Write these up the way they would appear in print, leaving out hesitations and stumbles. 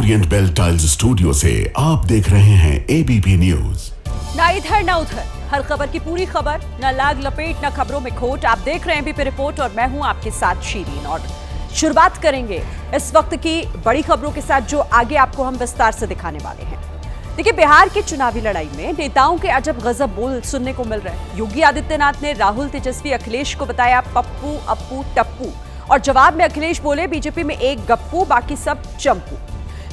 Orient bell tiles studio से आप देख रहे हैं एबीपी न्यूज। ना इधर ना उधर, हर खबर की पूरी खबर, ना लाग लपेट ना खबरों में खोट। आप देख रहे हैं एबीपी रिपोर्ट और मैं हूं आपके साथ शीरीन। और शुरुआत करेंगे इस वक्त की बड़ी खबरों के साथ जो आगे आपको हम विस्तार से दिखाने वाले हैं। देखिए, बिहार की चुनावी लड़ाई में नेताओं के अजब गजब बोल सुनने को मिल रहे हैं। योगी आदित्यनाथ ने राहुल, तेजस्वी, अखिलेश को बताया पप्पू, अप्पू, टप्पू और जवाब में अखिलेश बोले बीजेपी में एक गप्पू, बाकी सब चंपू।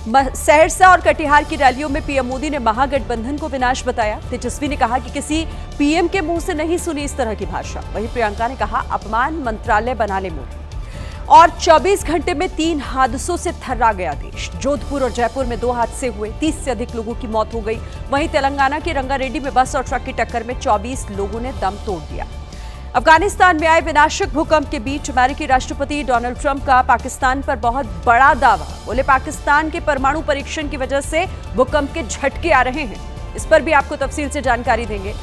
सहरसा और कटिहार की रैलियों में पीएम मोदी ने महागठबंधन को विनाश बताया। तेजस्वी ने कहा कि किसी पीएम के मुंह से नहीं सुनी इस तरह की भाषा। वहीं प्रियंका ने कहा अपमान, मंत्रालय बना ले मोदी। और 24 घंटे में 3 हादसों से थर्रा गया देश। जोधपुर और जयपुर में 2 हादसे हुए, 30 से अधिक लोगों की मौत हो गई। वहीं तेलंगाना के रंगारेड्डी में बस और ट्रक की टक्कर में 24 लोगों ने दम तोड़ दिया। अफगानिस्तान में आए विनाशक भूकंप के बीच अमेरिकी राष्ट्रपति डोनाल्ड ट्रंप का पाकिस्तान पर बहुत बड़ा दावा। बोले पाकिस्तान के परमाणु परीक्षण की वजह से भूकंप के झटके आ रहे हैं। इस पर भी आपको तफसील से जानकारी देंगे।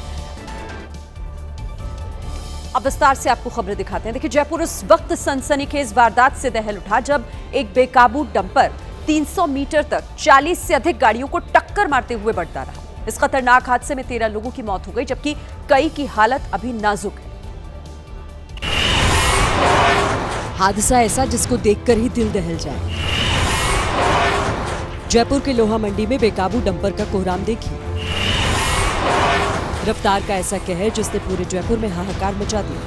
अब विस्तार से आपको खबरें दिखाते हैं। देखिए, जयपुर उस वक्त सनसनीखेज वारदात से दहल उठा जब एक बेकाबू डंपर 300 मीटर तक 40 से अधिक गाड़ियों को टक्कर मारते हुए बढ़ता रहा। इस खतरनाक हादसे में 13 लोगों की मौत हो गई, जबकि कई की हालत अभी नाजुक है। हादसा ऐसा जिसको देखकर ही दिल दहल जाए। जयपुर के लोहा मंडी में बेकाबू डंपर का कोहराम देखिए। रफ्तार का ऐसा कहर जिसने पूरे जयपुर में हाहाकार मचा दिया।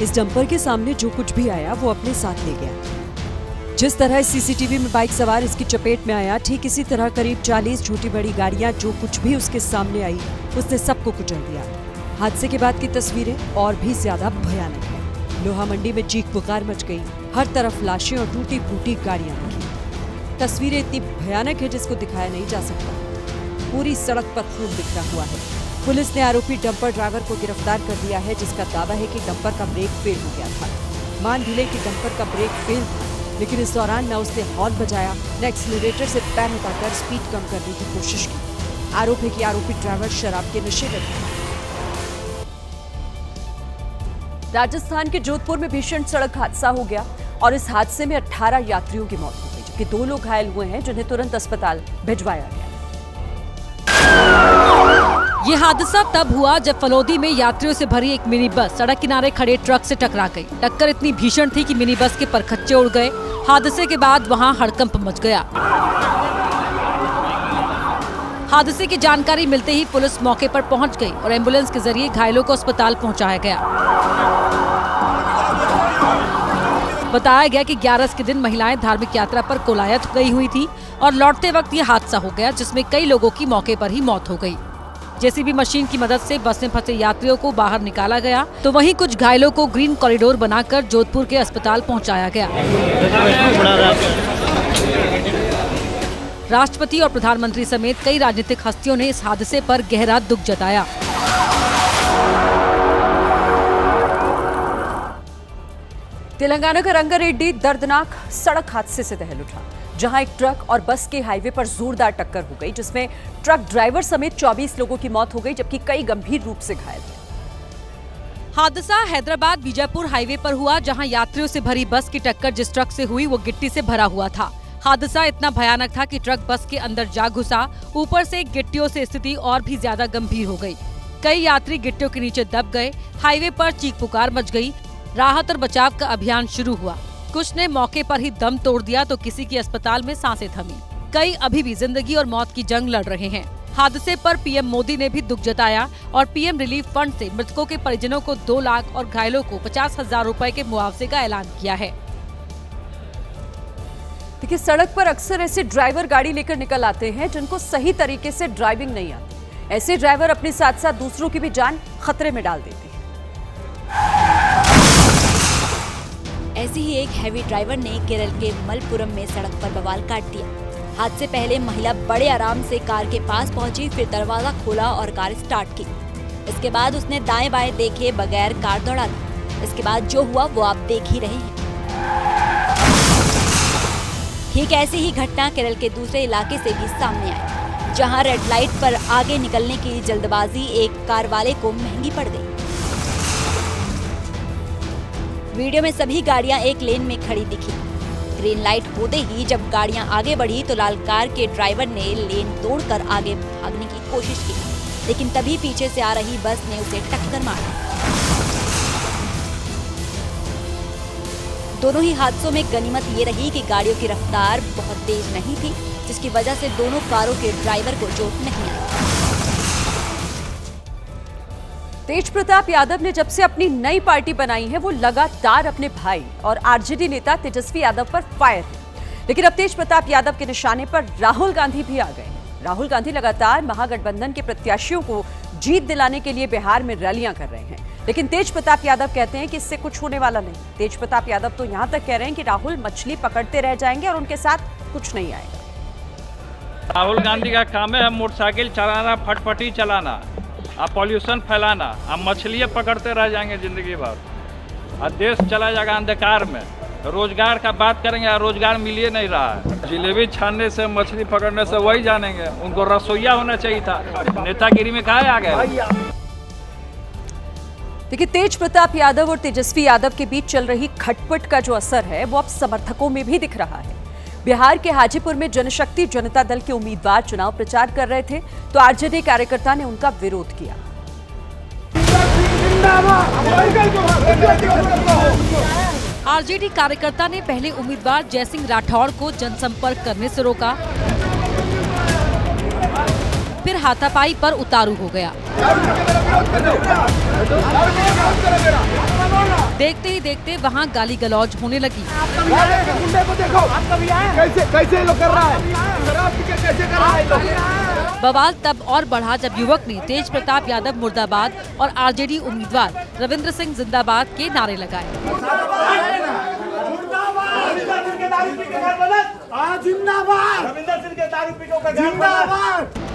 इस डंपर के सामने जो कुछ भी आया वो अपने साथ ले गया। जिस तरह सीसीटीवी में बाइक सवार इसकी चपेट में आया, ठीक इसी तरह करीब 40 छोटी बड़ी गाड़ियां जो कुछ भी उसके सामने आई उसने सबको कुचल दिया। हादसे के बाद की तस्वीरें और भी ज्यादा भयानक है। लोहा मंडी में चीख पुकार मच गई। हर तरफ लाशें और टूटी फूटी गाड़ियां दिखी। तस्वीरें इतनी भयानक है जिसको दिखाया नहीं जा सकता। पूरी सड़क पर खून बिखरा हुआ है। पुलिस ने आरोपी डंपर ड्राइवर को गिरफ्तार कर लिया है, जिसका दावा है कि डंपर का ब्रेक फेल हो गया था। मान भी लें कि डंपर का ब्रेक फेल था, लेकिन इस दौरान न उसने हॉर्न बजाया न एक्सीलरेटर से पैर हटाकर स्पीड कम करने की कोशिश की। आरोप है कि आरोपी ड्राइवर शराब के नशे में था। राजस्थान के जोधपुर में भीषण सड़क हादसा हो गया और इस हादसे में 18 यात्रियों की मौत हो गई, जबकि 2 लोग घायल हुए हैं जिन्हें तुरंत अस्पताल भिजवाया गया। ये हादसा तब हुआ जब फलोदी में यात्रियों से भरी एक मिनी बस सड़क किनारे खड़े ट्रक से टकरा गई। टक्कर इतनी भीषण थी कि मिनी बस के परखच्चे उड़ गए। हादसे के बाद वहां हड़कंप मच गया। हादसे की जानकारी मिलते ही पुलिस मौके पर पहुंच गई और एम्बुलेंस के जरिए घायलों को अस्पताल पहुंचाया गया। बताया गया कि 11 के दिन महिलाएं धार्मिक यात्रा पर कोलायत गई हुई थी और लौटते वक्त ये हादसा हो गया, जिसमें कई लोगों की मौके पर ही मौत हो गई। जेसीबी मशीन की मदद से बस में फंसे यात्रियों को बाहर निकाला गया, तो वहीं कुछ घायलों को ग्रीन कॉरिडोर बनाकर जोधपुर के अस्पताल पहुंचाया गया। राष्ट्रपति और प्रधानमंत्री समेत कई राजनीतिक हस्तियों ने इस हादसे पर गहरा दुख जताया। तेलंगाना का रंगारेड्डी दर्दनाक सड़क हादसे से दहल उठा, जहां एक ट्रक और बस के हाईवे पर जोरदार टक्कर हो गई, जिसमें ट्रक ड्राइवर समेत 24 लोगों की मौत हो गई, जबकि कई गंभीर रूप से घायल हुए। हादसा हैदराबाद बीजापुर हाईवे पर हुआ, जहां यात्रियों से भरी बस की टक्कर जिस ट्रक से हुई वो गिट्टी से भरा हुआ था। हादसा इतना भयानक था कि ट्रक बस के अंदर जा घुसा। ऊपर से गिट्टियों से स्थिति और भी ज्यादा गंभीर हो गई। कई यात्री गिट्टियों के नीचे दब गए। हाईवे पर चीख पुकार मच गई। राहत और बचाव का अभियान शुरू हुआ। कुछ ने मौके पर ही दम तोड़ दिया तो किसी की अस्पताल में सांसें थमी। कई अभी भी जिंदगी और मौत की जंग लड़ रहे हैं। हादसे पर पीएम मोदी ने भी दुख जताया और पीएम रिलीफ फंड से मृतकों के परिजनों को 2 लाख और घायलों को 50,000 रुपए के मुआवजे का ऐलान किया है। देखिए, सड़क पर अक्सर ऐसे ड्राइवर गाड़ी लेकर निकल आते हैं जिनको सही तरीके से ड्राइविंग नहीं आती। ऐसे ड्राइवर अपने साथ साथ दूसरों की भी जान खतरे में डाल देते हैं। ऐसी ही एक हैवी ड्राइवर ने केरल के मलपुरम में सड़क पर बवाल काट दिया। हादसे पहले महिला बड़े आराम से कार के पास पहुंची, फिर दरवाजा खोला और कार स्टार्ट की। इसके बाद उसने दाएं बाएं देखे बगैर कार दौड़ा दी। इसके बाद जो हुआ वो आप देख ही रहे हैं। ठीक ऐसी ही घटना केरल के दूसरे इलाके से भी सामने आई, जहां रेड लाइट पर आगे निकलने की जल्दबाजी एक कार वाले को महंगी पड़ गई। वीडियो में सभी गाड़ियां एक लेन में खड़ी दिखी। ग्रीन लाइट होते ही जब गाड़ियां आगे बढ़ी तो लाल कार के ड्राइवर ने लेन तोड़कर आगे भागने की कोशिश की, लेकिन तभी पीछे से आ रही बस ने उसे टक्कर मारी। दोनों ही हादसों में गनीमत ये रही कि गाड़ियों की रफ्तार बहुत तेज नहीं थी, जिसकी वजह से दोनों कारों के ड्राइवर को चोट नहीं आई। तेज प्रताप यादव ने जब से अपनी नई पार्टी बनाई है वो लगातार अपने भाई और आरजेडी नेता तेजस्वी यादव पर फायर है, लेकिन अब तेज प्रताप यादव के निशाने पर राहुल गांधी भी आ गए हैं। राहुल गांधी लगातार महागठबंधन के प्रत्याशियों को जीत दिलाने के लिए बिहार में रैलियां कर रहे हैं, लेकिन तेज प्रताप यादव कहते हैं कि इससे कुछ होने वाला नहीं। तेज प्रताप यादव तो यहां तक कह रहे हैं कि राहुल मछली पकड़ते रह जाएंगे और उनके साथ कुछ नहीं आएगा। राहुल गांधी का काम है मोटरसाइकिल चलाना, फटफटी चलाना, आप पॉल्यूशन फैलाना, आप मछलियाँ पकड़ते रह जाएंगे जिंदगी भर, और देश चला जाएगा अंधकार में। रोजगार का बात करेंगे, रोजगार मिल ही नहीं रहा है। जिलेबी छानने से, मछली पकड़ने से वही जानेंगे। उनको रसोईया होना चाहिए था, नेतागिरी में कहाँ आ गए। देखिए, तेज प्रताप यादव और तेजस्वी यादव के बीच चल रही खटपट का जो असर है वो अब समर्थकों में भी दिख रहा है। बिहार के हाजीपुर में जनशक्ति जनता दल के उम्मीदवार चुनाव प्रचार कर रहे थे तो आरजेडी कार्यकर्ता ने उनका विरोध किया। आरजेडी कार्यकर्ता ने पहले उम्मीदवार जयसिंह राठौड़ को जनसंपर्क करने से रोका, फिर हाथापाई पर उतारू हो गया। देखते ही देखते वहां गाली गलौज होने लगी। बवाल तब और बढ़ा जब युवक ने तेज प्रताप यादव मुर्दाबाद और आरजेडी उम्मीदवार रविंद्र सिंह जिंदाबाद के नारे लगाए।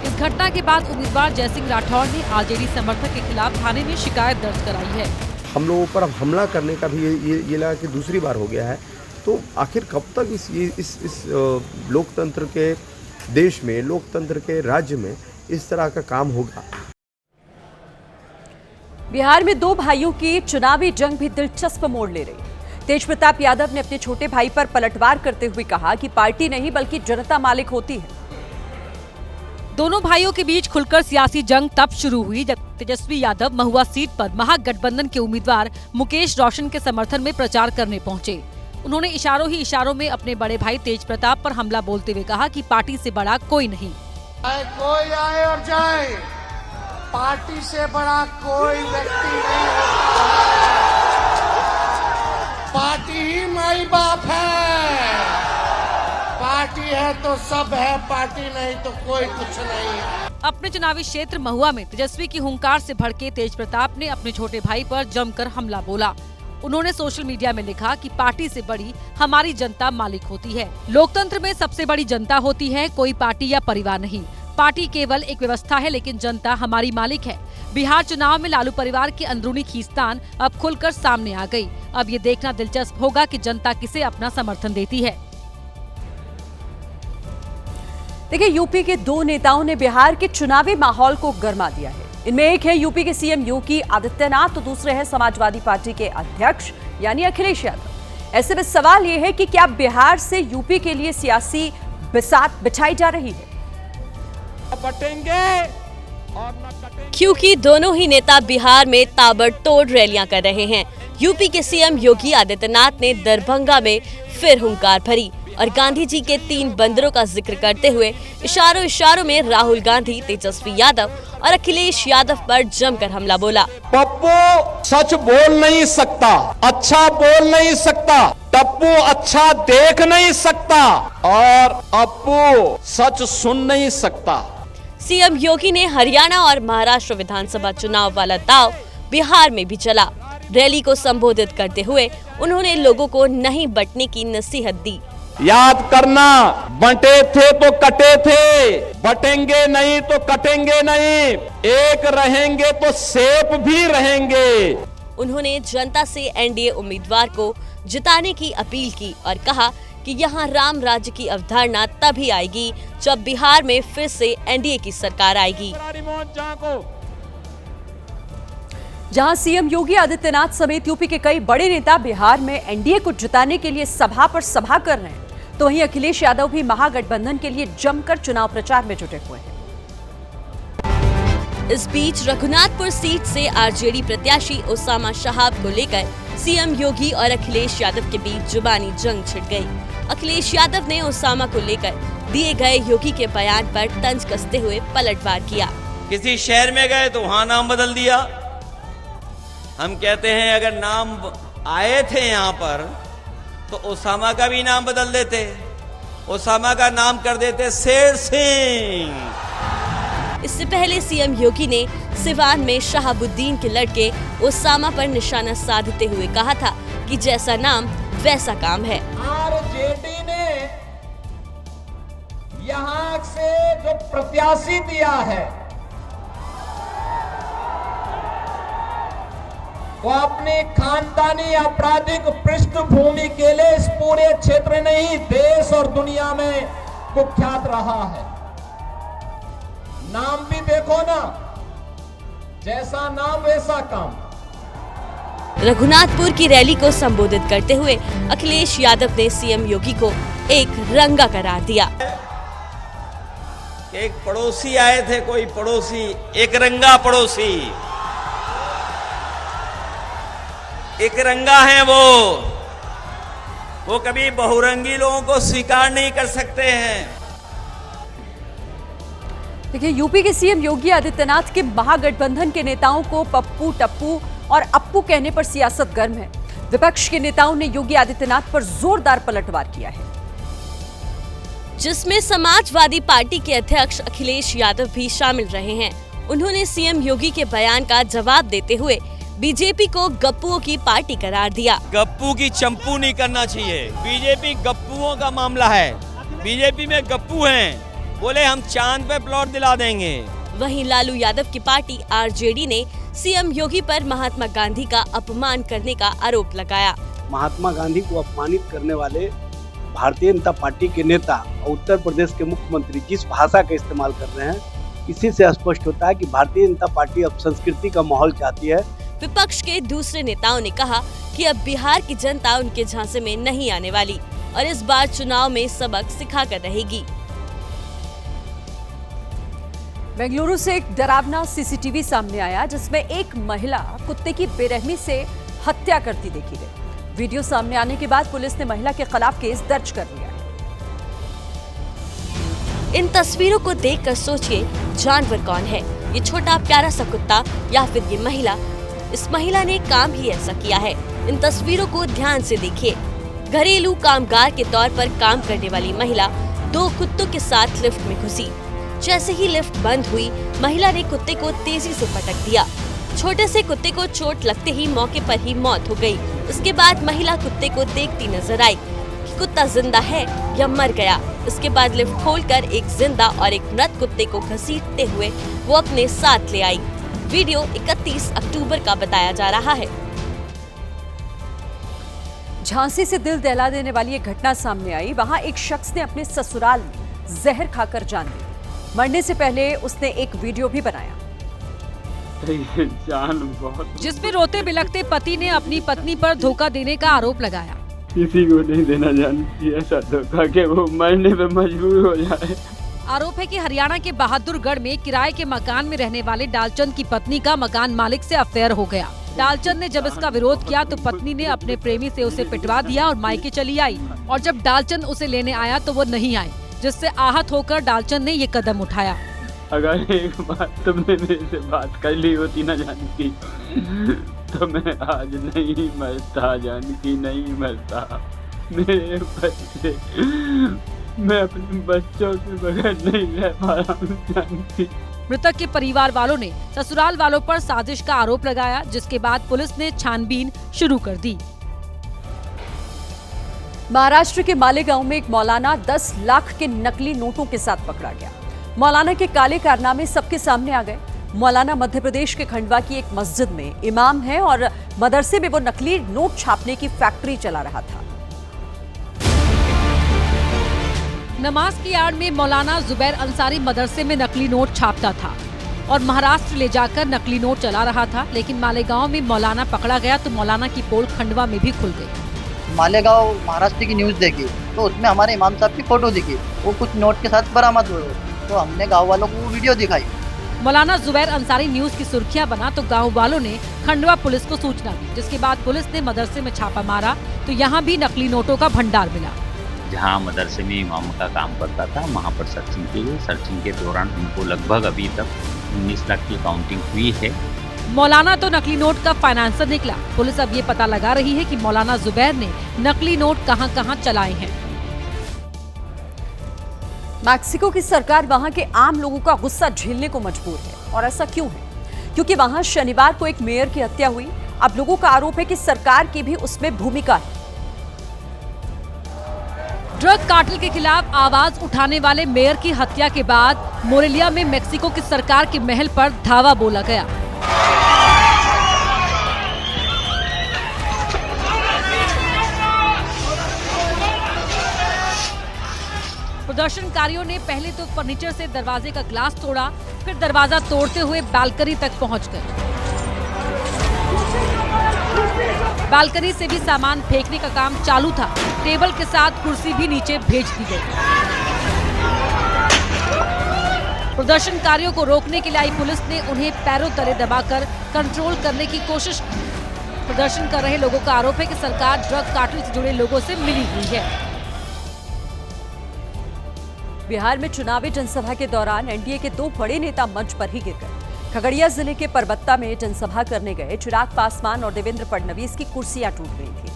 इस घटना के बाद उम्मीदवार जयसिंह राठौड़ ने आरजेडी समर्थक के खिलाफ थाने में शिकायत दर्ज कराई है। हम लोगों पर अब हमला करने का भी ये लगा कि दूसरी बार हो गया है, तो आखिर कब तक इस लोकतंत्र के देश में, लोकतंत्र के राज्य में इस तरह का काम होगा। बिहार में दो भाइयों की चुनावी जंग भी दिलचस्प मोड़ ले रही है। तेज प्रताप यादव ने अपने छोटे भाई पर पलटवार करते हुए कहा कि पार्टी नहीं बल्कि जनता मालिक होती है। दोनों भाइयों के बीच खुलकर सियासी जंग तब शुरू हुई जब तेजस्वी यादव महुआ सीट पर महागठबंधन के उम्मीदवार मुकेश रोशन के समर्थन में प्रचार करने पहुंचे। उन्होंने इशारों ही इशारों में अपने बड़े भाई तेज प्रताप पर हमला बोलते हुए कहा कि पार्टी से बड़ा कोई नहीं। कोई आए और जाए, पार्टी से बड़ा कोई व्यक्ति नहीं होता। पार्टी ही माई बाप है, पार्टी है तो सब है, पार्टी नहीं तो कोई कुछ नहीं है। अपने चुनावी क्षेत्र महुआ में तेजस्वी की हुंकार से भड़के तेज प्रताप ने अपने छोटे भाई पर जमकर हमला बोला। उन्होंने सोशल मीडिया में लिखा कि पार्टी से बड़ी हमारी जनता मालिक होती है। लोकतंत्र में सबसे बड़ी जनता होती है, कोई पार्टी या परिवार नहीं। पार्टी केवल एक व्यवस्था है, लेकिन जनता हमारी मालिक है। बिहार चुनाव में लालू परिवार की अंदरूनी खींचतान अब खुलकर सामने आ गई। अब ये देखना दिलचस्प होगा कि जनता किसे अपना समर्थन देती है। देखिए, यूपी के दो नेताओं ने बिहार के चुनावी माहौल को गर्मा दिया है। इनमें एक है यूपी के सीएम योगी आदित्यनाथ तो दूसरे हैं समाजवादी पार्टी के अध्यक्ष यानी अखिलेश यादव। ऐसे में सवाल ये है कि क्या बिहार से यूपी के लिए सियासी बिसात बिछाई जा रही है? क्योंकि दोनों ही नेता बिहार में ताबड़तोड़ रैलियां कर रहे हैं। यूपी के सीएम योगी आदित्यनाथ ने दरभंगा में फिर हुंकार भरी और गांधी जी के 3 बंदरों का जिक्र करते हुए इशारों इशारों में राहुल गांधी, तेजस्वी यादव और अखिलेश यादव पर जमकर हमला बोला। पप्पू सच बोल नहीं सकता, अच्छा बोल नहीं सकता, टप्पू अच्छा देख नहीं सकता और अप्पू सच सुन नहीं सकता। सीएम योगी ने हरियाणा और महाराष्ट्र विधानसभा चुनाव वाला दांव बिहार में भी चला। रैली को संबोधित करते हुए उन्होंने लोगों को नहीं बंटने की नसीहत दी। याद करना, बंटे थे तो कटे थे, बटेंगे नहीं तो कटेंगे नहीं, एक रहेंगे तो सेफ भी रहेंगे। उन्होंने जनता से एनडीए उम्मीदवार को जिताने की अपील की और कहा कि यहाँ राम राज्य की अवधारणा तभी आएगी जब बिहार में फिर से एनडीए की सरकार आएगी। जहां सीएम योगी आदित्यनाथ समेत यूपी के कई बड़े नेता बिहार में एनडीए को जिताने के लिए सभा पर सभा कर रहे हैं, तो वहीं अखिलेश यादव भी महागठबंधन के लिए जमकर चुनाव प्रचार में जुटे हुए हैं। इस बीच रघुनाथपुर सीट से आरजेडी प्रत्याशी ओसामा शहाब को लेकर सीएम योगी और अखिलेश यादव के बीच जुबानी जंग छिड़ गई। अखिलेश यादव ने ओसामा को लेकर दिए गए योगी के बयान पर तंज कसते हुए पलटवार किया। किसी शहर में गए तो वहां नाम बदल दिया। हम कहते हैं अगर नाम आए थे यहाँ पर तो ओसामा का भी नाम बदल देते, ओसामा का नाम कर देते शेर सिंह। इससे पहले सीएम योगी ने सिवान में शहाबुद्दीन के लड़के ओसामा पर निशाना साधते हुए कहा था कि जैसा नाम वैसा काम है। आरजेडी ने यहाँ से जो प्रत्याशी दिया है वो अपनी खानदानी आपराधिक पृष्ठभूमि के लिए इस पूरे क्षेत्र नहीं देश और दुनिया में कुख्यात रहा है। नाम भी देखो ना, जैसा नाम वैसा काम। रघुनाथपुर की रैली को संबोधित करते हुए अखिलेश यादव ने सीएम योगी को एक रंगा करार दिया। एक पड़ोसी आए थे, कोई पड़ोसी, एक रंगा पड़ोसी, एक रंगा है वो कभी बहुरंगी लोगों को स्वीकार नहीं कर सकते हैं। देखिए, यूपी के सीएम योगी आदित्यनाथ के महागठबंधन के नेताओं को पप्पू, टप्पू और अप्पू कहने पर सियासत गर्म है। विपक्ष के नेताओं ने योगी आदित्यनाथ पर जोरदार पलटवार किया है, जिसमें समाजवादी पार्टी के अध्यक्ष अखिलेश यादव भी शामिल रहे हैं। उन्होंने सीएम योगी के बयान का जवाब देते हुए बीजेपी को गप्पुओं की पार्टी करार दिया। गप्पू की चंपू नहीं करना चाहिए, बीजेपी गप्पुओं का मामला है। बीजेपी में गप्पू हैं, बोले हम चांद पे प्लॉट दिला देंगे। वहीं लालू यादव की पार्टी आरजेडी ने सीएम योगी पर महात्मा गांधी का अपमान करने का आरोप लगाया। महात्मा गांधी को अपमानित करने वाले भारतीय जनता पार्टी के नेता और उत्तर प्रदेश के मुख्यमंत्री जिस भाषा का इस्तेमाल कर रहे हैं, इसी से स्पष्ट होता है कि भारतीय जनता पार्टी अब संस्कृति का माहौल चाहती है। विपक्ष के दूसरे नेताओं ने कहा कि अब बिहार की जनता उनके झांसे में नहीं आने वाली और इस बार चुनाव में सबक सिखा कर रहेगी। बेंगलुरु से एक डरावना सीसीटीवी सामने आया, जिसमें एक महिला कुत्ते की बेरहमी से हत्या करती देखी गई। वीडियो सामने आने के बाद पुलिस ने महिला के खिलाफ केस दर्ज कर लिया है। इन तस्वीरों को देखकर सोचिए, जानवर कौन है, ये छोटा प्यारा सा कुत्ता या फिर ये महिला? इस महिला ने काम ही ऐसा किया है। इन तस्वीरों को ध्यान से देखिए। घरेलू कामगार के तौर पर काम करने वाली महिला 2 कुत्तों के साथ लिफ्ट में घुसी। जैसे ही लिफ्ट बंद हुई, महिला ने कुत्ते को तेजी से पटक दिया। छोटे से कुत्ते को चोट लगते ही मौके पर ही मौत हो गई। इसके बाद महिला कुत्ते को देखती नजर आई कि कुत्ता जिंदा है या मर गया। इसके बाद लिफ्ट खोलकर एक जिंदा और एक मृत कुत्ते को घसीटते हुए वो अपने साथ ले आई। वीडियो 31 अक्टूबर का बताया जा रहा है। झांसी से दिल दहला देने वाली एक घटना सामने आई। वहां एक शख्स ने अपने ससुराल में जहर खाकर जान ली। मरने से पहले उसने एक वीडियो भी बनाया, जिसमें रोते बिलखते पति ने अपनी पत्नी पर धोखा देने का आरोप लगाया। किसी को नहीं देना जानती ऐसा धोखा कि वो मरने पे मजबूर हो जाए। आरोप है कि हरियाणा के बहादुरगढ़ में किराए के मकान में रहने वाले डालचंद की पत्नी का मकान मालिक से अफेयर हो गया। डालचंद ने जब इसका विरोध किया तो पत्नी ने अपने प्रेमी से उसे पिटवा दिया और मायके चली आई। और जब डालचंद उसे लेने आया तो वो नहीं आई, जिससे आहत होकर डालचंद ने ये कदम उठाया। अगर एक बार तुमने मेरे से बात कर ली होती ना जानकी, तो मैं आज नहीं मरता। जानकी नहीं मरता। मेरे बच्चे, मैं अपने बच्चों के बगैर नहीं रह पा रहा हूँ जानकी। मृतक के परिवार वालों ने ससुराल वालों पर साजिश का आरोप लगाया, जिसके बाद पुलिस ने छानबीन शुरू कर दी। महाराष्ट्र के मालेगांव में एक मौलाना 10 लाख के नकली नोटों के साथ पकड़ा गया। मौलाना के काले कारनामे सबके सामने आ गए। मौलाना मध्य प्रदेश के खंडवा की एक मस्जिद में इमाम है और मदरसे में वो नकली नोट छापने की फैक्ट्री चला रहा था। नमाज की आड़ में मौलाना जुबैर अंसारी मदरसे में नकली नोट छापता था और महाराष्ट्र ले जाकर नकली नोट चला रहा था। लेकिन मालेगांव में मौलाना पकड़ा गया तो मौलाना की पोल खंडवा में भी खुल गई। मालेगांव महाराष्ट्र की न्यूज़ देखी तो उसमें हमारे इमाम साहब की फोटो दिखी, वो कुछ नोट के साथ बरामद हुए, तो हमने गाँव वालों को वो वीडियो दिखाई। मौलाना जुबैर अंसारी न्यूज की सुर्खियां बना तो गांव वालों ने खंडवा पुलिस को सूचना दी, जिसके बाद पुलिस ने मदरसे में छापा मारा तो यहां भी नकली नोटों का भंडार मिला। जहां मदरसे में इमाम का काम करता था वहां पर सर्चिंग की गई। सर्चिंग के दौरान उनको लगभग अभी तक 19 लाख की काउंटिंग हुई है। मौलाना तो नकली नोट का फाइनेंसर निकला। पुलिस अब ये पता लगा रही है कि मौलाना जुबैर ने नकली नोट कहां-कहां चलाए हैं। मैक्सिको की सरकार वहां के आम लोगों का गुस्सा झेलने को मजबूर है। और ऐसा क्यों है? क्योंकि वहां शनिवार को एक मेयर की हत्या हुई। अब लोगों का आरोप है कि सरकार की भी उसमें भूमिका है। ड्रग कार्टेल के खिलाफ आवाज उठाने वाले मेयर की हत्या के बाद मोरेलिया में मेक्सिको की सरकार के महल पर धावा बोला गया। प्रदर्शनकारियों ने पहले तो फर्नीचर से दरवाजे का ग्लास तोड़ा, फिर दरवाजा तोड़ते हुए बालकनी तक पहुंच गए। बालकनी से भी सामान फेंकने का काम चालू था। टेबल के साथ कुर्सी भी नीचे भेज दी गई। प्रदर्शनकारियों को रोकने के लिए आई पुलिस ने उन्हें पैरों तले दबाकर कंट्रोल करने की कोशिश की। प्रदर्शन कर रहे लोगों का आरोप है कि सरकार ड्रग कार्टेल से जुड़े लोगों से मिली हुई है। बिहार में चुनावी जनसभा के दौरान एनडीए के दो बड़े नेता मंच पर ही गिर गए। खगड़िया जिले के परबत्ता में जनसभा करने गए चिराग पासवान और देवेंद्र फडणवीस की कुर्सियां टूट गई थी।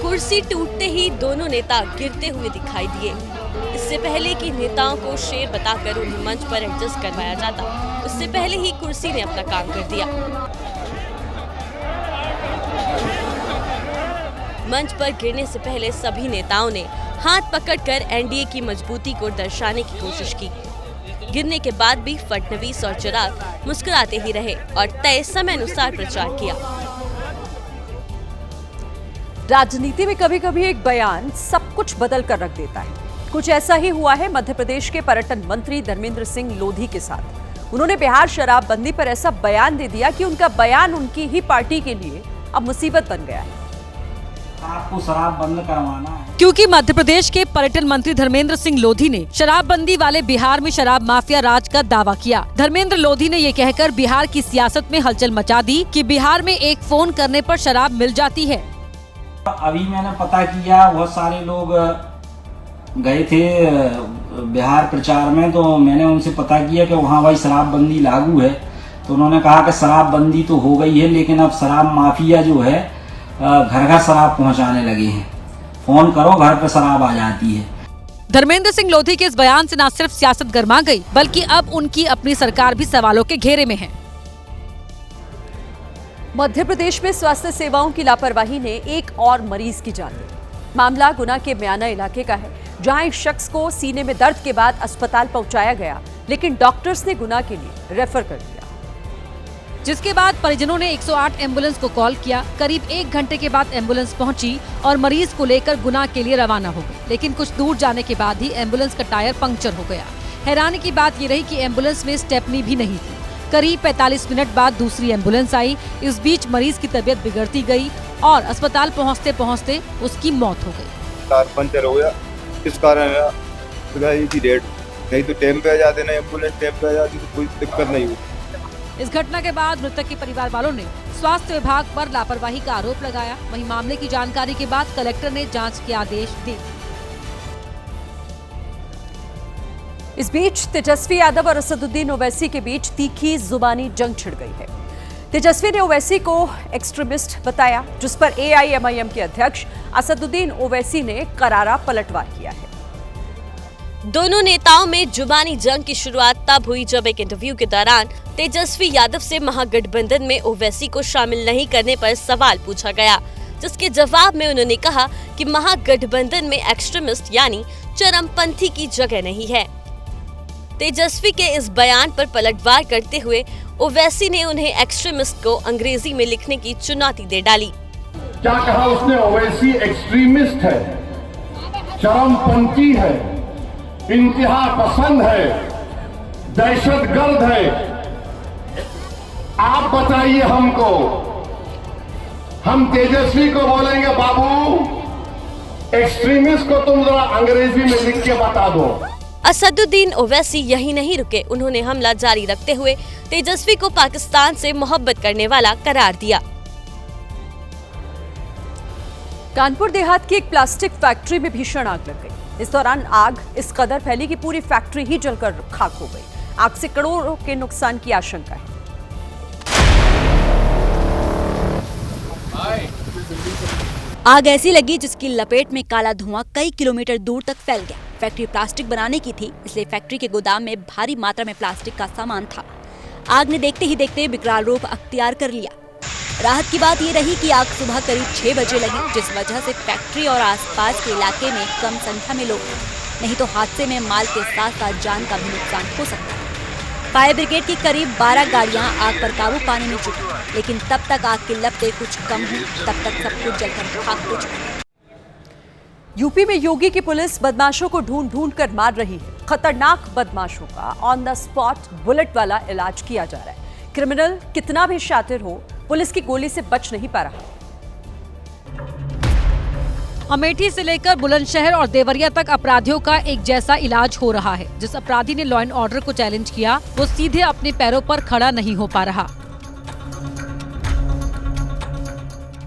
कुर्सी टूटते ही दोनों नेता गिरते हुए दिखाई दिए। इससे पहले कि नेताओं को शेर बताकर उन्हें मंच पर एडजस्ट करवाया जाता, उससे पहले ही कुर्सी ने अपना काम कर दिया। मंच पर गिरने से पहले सभी नेताओं ने हाथ पकड़कर एनडीए की मजबूती को दर्शाने की कोशिश की। गिरने के बाद भी फडणवीस और चिराग मुस्कुराते ही रहे और तय समय अनुसार प्रचार किया। राजनीति में कभी कभी एक बयान सब कुछ बदल कर रख देता है। कुछ ऐसा ही हुआ है मध्य प्रदेश के पर्यटन मंत्री धर्मेंद्र सिंह लोधी के साथ। उन्होंने बिहार शराबबंदी पर ऐसा बयान दे दिया कि उनका बयान उनकी ही पार्टी के लिए अब मुसीबत बन गया है। आपको शराब बंद करवाना है। क्योंकि मध्य प्रदेश के पर्यटन मंत्री धर्मेंद्र सिंह लोधी ने शराबबंदी वाले बिहार में शराब माफिया राज का दावा किया। धर्मेंद्र लोधी ने ये कहकर बिहार की सियासत में हलचल मचा दी कि बिहार में एक फोन करने पर शराब मिल जाती है। अभी मैंने पता किया, बहुत सारे लोग गए थे बिहार प्रचार में, तो मैंने उनसे पता किया कि वहाँ भाई शराबबंदी लागू है। तो उन्होंने कहा कि शराबबंदी तो हो गई है, लेकिन अब शराब माफिया जो है घर घर शराब पहुंचाने लगे हैं। फोन करो घर पे शराब आ जाती है। धर्मेंद्र सिंह लोधी के इस बयान से न सिर्फ सियासत गर्मा गई, बल्कि अब उनकी अपनी सरकार भी सवालों के घेरे में है। मध्य प्रदेश में स्वास्थ्य सेवाओं की लापरवाही ने एक और मरीज की जान ली। मामला गुना के म्याना इलाके का है, जहां एक शख्स को सीने में दर्द के बाद अस्पताल पहुंचाया गया, लेकिन डॉक्टर्स ने गुना के लिए रेफर कर दिया। जिसके बाद परिजनों ने 108 एम्बुलेंस को कॉल किया। करीब 1 घंटे के बाद एम्बुलेंस पहुंची और मरीज को लेकर गुना के लिए रवाना हो गई। लेकिन कुछ दूर जाने के बाद ही एम्बुलेंस का टायर पंक्चर हो गया। हैरानी की बात ये रही कि एम्बुलेंस में स्टेपनी भी नहीं थी। करीब 45 मिनट बाद दूसरी एम्बुलेंस आई। इस बीच मरीज की तबीयत बिगड़ती गई और अस्पताल पहुँचते पहुँचते उसकी मौत हो गई। टायर पंक्चर हो गया, इस कारण की डेट नहीं तो टाइम पे आ जाते ना, एम्बुलेंस टाइम पे आ जाती तो कोई दिक्कत नहीं हुई। इस घटना के बाद मृतक के परिवार वालों ने स्वास्थ्य विभाग पर लापरवाही का आरोप लगाया। वहीं मामले की जानकारी के बाद कलेक्टर ने जांच के आदेश दिए। इस बीच तेजस्वी यादव और असदुद्दीन ओवैसी के बीच तीखी जुबानी जंग छिड़ गई है। तेजस्वी ने ओवैसी को एक्सट्रीमिस्ट बताया, जिस पर एआईएमआईएम के अध्यक्ष असदुद्दीन ओवैसी ने करारा पलटवार किया है। दोनों नेताओं में जुबानी जंग की शुरुआत तब हुई जब एक इंटरव्यू के दौरान तेजस्वी यादव से महागठबंधन में ओवैसी को शामिल नहीं करने पर सवाल पूछा गया, जिसके जवाब में उन्होंने कहा कि महागठबंधन में एक्सट्रीमिस्ट यानी चरमपंथी की जगह नहीं है। तेजस्वी के इस बयान पर पलटवार करते हुए ओवैसी ने उन्हें एक्सट्रीमिस्ट को अंग्रेजी में लिखने की चुनौती दे डाली। क्या कहा उसने? ओवैसी एक्सट्रीमिस्ट है, चरमपंथी है, इंतहा पसंद है, दहशतगर्द है। आप बताइए हमको, हम तेजस्वी को बोलेंगे बाबू एक्सट्रीमिस्ट को तुम जरा अंग्रेजी में लिख के बता दो। असदुद्दीन ओवैसी यही नहीं रुके, उन्होंने हमला जारी रखते हुए तेजस्वी को पाकिस्तान से मोहब्बत करने वाला करार दिया। कानपुर देहात की एक प्लास्टिक फैक्ट्री में भीषण आग लग गई। इस दौरान आग इस कदर फैली कि पूरी फैक्ट्री ही जलकर खाक हो गई। आग से करोड़ों के नुकसान की आशंका है। आग ऐसी लगी जिसकी लपेट में काला धुआं कई किलोमीटर दूर तक फैल गया। फैक्ट्री प्लास्टिक बनाने की थी, इसलिए फैक्ट्री के गोदाम में भारी मात्रा में प्लास्टिक का सामान था। आग ने देखते ही देखते विकराल रूप अख्तियार कर लिया। राहत की बात ये रही कि आग सुबह करीब 6 बजे लगी, जिस वजह से फैक्ट्री और आसपास के इलाके में कम संख्या में लोग थे, नहीं तो हादसे में माल के साथ साथ जान का भी नुकसान हो सकता है। फायर ब्रिगेड की करीब 12 गाड़ियां आग पर काबू पाने में जुटी, लेकिन तब तक आग की लपटें कुछ कम हुई, तब तक सब कुछ जलकर खाक हो चुका। यूपी में योगी की पुलिस बदमाशों को ढूंढ ढूंढ कर मार रही है। खतरनाक बदमाशों का ऑन द स्पॉट बुलेट वाला इलाज किया जा रहा है। क्रिमिनल कितना भी शातिर हो, पुलिस की गोली से बच नहीं पा रहा। अमेठी से लेकर बुलंदशहर और देवरिया तक अपराधियों का एक जैसा इलाज हो रहा है। जिस अपराधी ने लॉ एंड ऑर्डर को चैलेंज किया, वो सीधे अपने पैरों पर खड़ा नहीं हो पा रहा।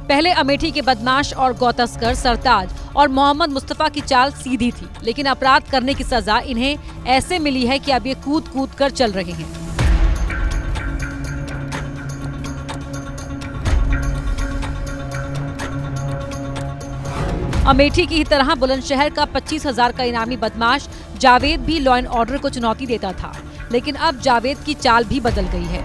पहले अमेठी के बदमाश और गौतस्कर सरताज और मोहम्मद मुस्तफा की चाल सीधी थी, लेकिन अपराध करने की सजा इन्हें ऐसे मिली है कि अब ये कूद कूद कर चल रहे हैं। अमेठी की ही तरह बुलंदशहर का 25,000 का इनामी बदमाश जावेद भी लॉ एंड ऑर्डर को चुनौती देता था, लेकिन अब जावेद की चाल भी बदल गई है।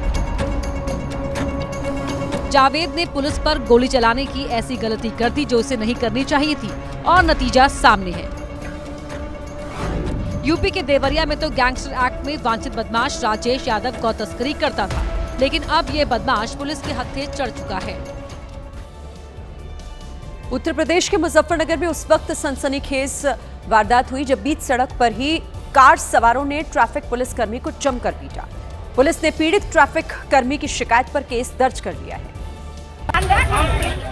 जावेद ने पुलिस पर गोली चलाने की ऐसी गलती कर दी जो उसे नहीं करनी चाहिए थी, और नतीजा सामने है। यूपी के देवरिया में तो गैंगस्टर एक्ट में वांछित बदमाश राजेश यादव गौ तस्करी करता था, लेकिन अब ये बदमाश पुलिस के हत्थे चढ़ चुका है। उत्तर प्रदेश के मुजफ्फरनगर में उस वक्त सनसनीखेज वारदात हुई जब बीच सड़क पर ही कार सवारों ने ट्रैफिक पुलिस कर्मी को जमकर पीटा। पुलिस ने पीड़ित ट्रैफिक कर्मी की शिकायत पर केस दर्ज कर लिया है।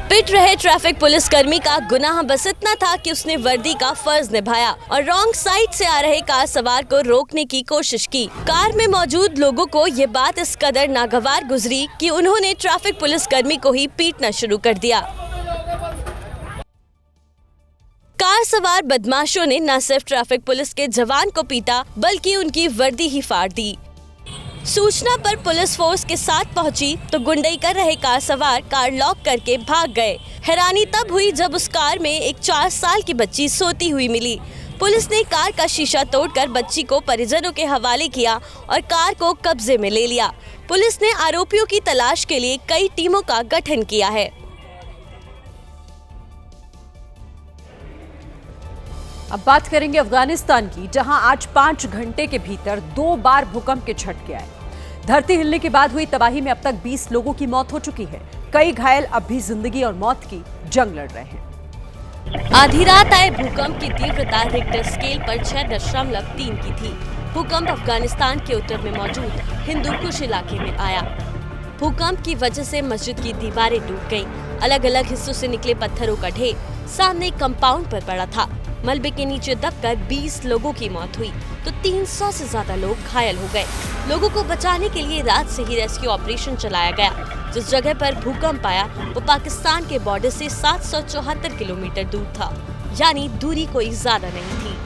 पिट रहे ट्रैफिक पुलिसकर्मी का गुनाह बस इतना था कि उसने वर्दी का फर्ज निभाया और रॉन्ग साइड से आ रहे कार सवार को रोकने की कोशिश की। कार में मौजूद लोगों को ये बात इस कदर नागवार गुजरी कि उन्होंने ट्रैफिक पुलिसकर्मी को ही पीटना शुरू कर दिया। कार सवार बदमाशों ने न सिर्फ ट्रैफिक पुलिस के जवान को पीटा, बल्कि उनकी वर्दी ही फाड़ दी। सूचना पर पुलिस फोर्स के साथ पहुंची तो गुंडई कर रहे कार सवार कार लॉक करके भाग गए। हैरानी तब हुई जब उस कार में एक 4 साल की बच्ची सोती हुई मिली। पुलिस ने कार का शीशा तोड़कर बच्ची को परिजनों के हवाले किया और कार को कब्जे में ले लिया। पुलिस ने आरोपियों की तलाश के लिए कई टीमों का गठन किया है। अब बात करेंगे अफगानिस्तान की, जहां आज 5 घंटे के भीतर 2 बार भूकंप के झटके आए। धरती हिलने के बाद हुई तबाही में अब तक 20 लोगों की मौत हो चुकी है। कई घायल अब भी जिंदगी और मौत की जंग लड़ रहे हैं। आधी रात आए भूकंप की तीव्रता रिक्टर स्केल पर 6.3 की थी। भूकंप अफगानिस्तान के उत्तर में मौजूद हिंदुकुश इलाके में आया। भूकंप की वजह से मस्जिद की दीवारें टूट गईं। अलग अलग हिस्सों से निकले पत्थरों का ढेर सामने कंपाउंड पर पड़ा था। मलबे के नीचे दबकर 20 लोगों की मौत हुई तो 300 से ज्यादा लोग घायल हो गए। लोगों को बचाने के लिए रात से ही रेस्क्यू ऑपरेशन चलाया गया। जिस जगह पर भूकंप आया वो पाकिस्तान के बॉर्डर से 774 किलोमीटर दूर था, यानी दूरी कोई ज्यादा नहीं थी।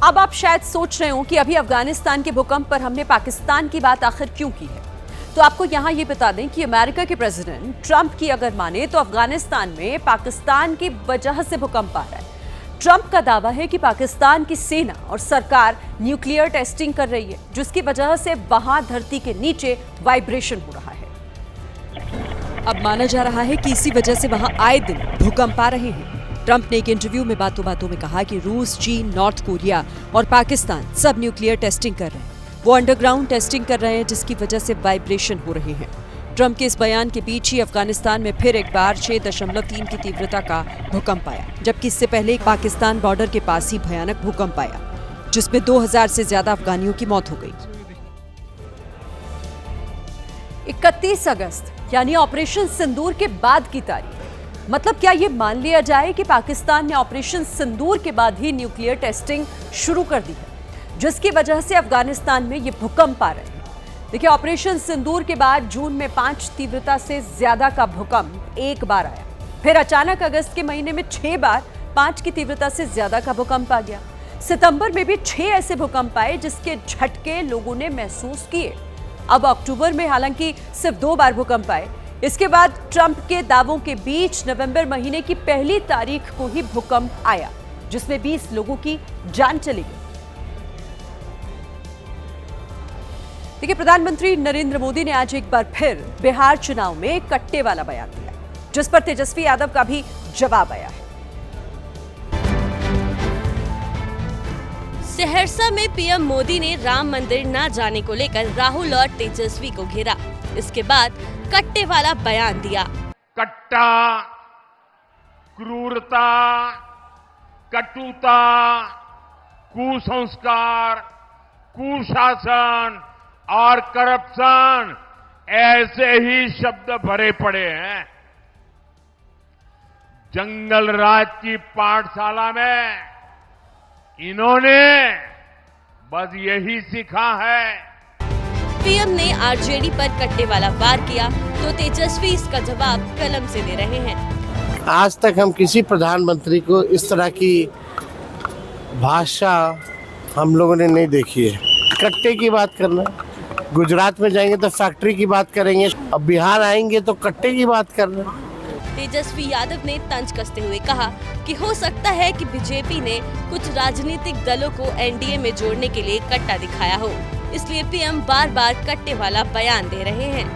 अब आप शायद सोच रहे हो कि अभी अफगानिस्तान के भूकंप पर हमने पाकिस्तान की बात आखिर क्यों की है। तो आपको यहाँ ये बता दें कि अमेरिका के प्रेसिडेंट ट्रंप की अगर माने तो अफगानिस्तान में पाकिस्तान की वजह से भूकंप आ रहा है। ट्रंप का दावा है कि पाकिस्तान की सेना और सरकार न्यूक्लियर टेस्टिंग कर रही है, जिसकी वजह से वहां धरती के नीचे वाइब्रेशन हो रहा है। अब माना जा रहा है कि इसी वजह से वहां आए दिन भूकंप आ रहे हैं। ट्रंप ने एक इंटरव्यू में बातों बातों में कहा कि रूस, चीन, नॉर्थ कोरिया और पाकिस्तान सब न्यूक्लियर टेस्टिंग कर रहे हैं। वो अंडरग्राउंड टेस्टिंग कर रहे हैं, जिसकी वजह से वाइब्रेशन हो रहे हैं। ट्रंप के इस बयान के बीच ही अफगानिस्तान में फिर एक बार 6.3 की तीव्रता का भूकंप आया, जबकि इससे पहले पाकिस्तान बॉर्डर के पास ही भयानक भूकंप आया। जिसमें 2000 से ज्यादा अफगानियों की मौत हो गई। 31 अगस्त यानी ऑपरेशन सिंदूर के बाद की तारीख। मतलब क्या ये मान लिया जाए कि पाकिस्तान ने ऑपरेशन सिंदूर के बाद ही न्यूक्लियर टेस्टिंग शुरू कर दी है, जिसकी वजह से अफगानिस्तान में ये भूकंप आ रहे हैं। देखिए, ऑपरेशन सिंदूर के बाद जून में 5 तीव्रता से ज्यादा का भूकंप एक बार आया, फिर अचानक अगस्त के महीने में 6 बार 5 की तीव्रता से ज्यादा का भूकंप आ गया। सितंबर में भी 6 ऐसे भूकंप आए जिसके झटके लोगों ने महसूस किए। अब अक्टूबर में हालांकि सिर्फ 2 बार भूकंप आए। इसके बाद ट्रंप के दावों के बीच नवंबर महीने की पहली तारीख को ही भूकंप आया, जिसमें 20 लोगों की जान चली गई। देखिए, प्रधानमंत्री नरेंद्र मोदी ने आज एक बार फिर बिहार चुनाव में कट्टे वाला बयान दिया, जिस पर तेजस्वी यादव का भी जवाब आया है। सहरसा में पीएम मोदी ने राम मंदिर न जाने को लेकर राहुल और तेजस्वी को घेरा। इसके बाद कट्टे वाला बयान दिया। कट्टा, क्रूरता, कटुता, कुसंस्कार, कुशासन और करप्शन ऐसे ही शब्द भरे पड़े हैं। जंगल राज की पाठशाला में इन्होंने बस यही सीखा है। पीएम ने आरजेडी पर कट्टे वाला वार किया तो तेजस्वी इसका जवाब कलम से दे रहे हैं। आज तक हम किसी प्रधानमंत्री को इस तरह की भाषा हम लोगों ने नहीं देखी है। कट्टे की बात करना, गुजरात में जाएंगे तो फैक्ट्री की बात करेंगे, अब बिहार आएंगे तो कट्टे की बात करना। तेजस्वी यादव ने तंज कसते हुए कहा कि हो सकता है कि बीजेपी ने कुछ राजनीतिक दलों को एनडीए में जोड़ने के लिए कट्टा दिखाया हो, इसलिए पीएम बार बार कट्टे वाला बयान दे रहे हैं।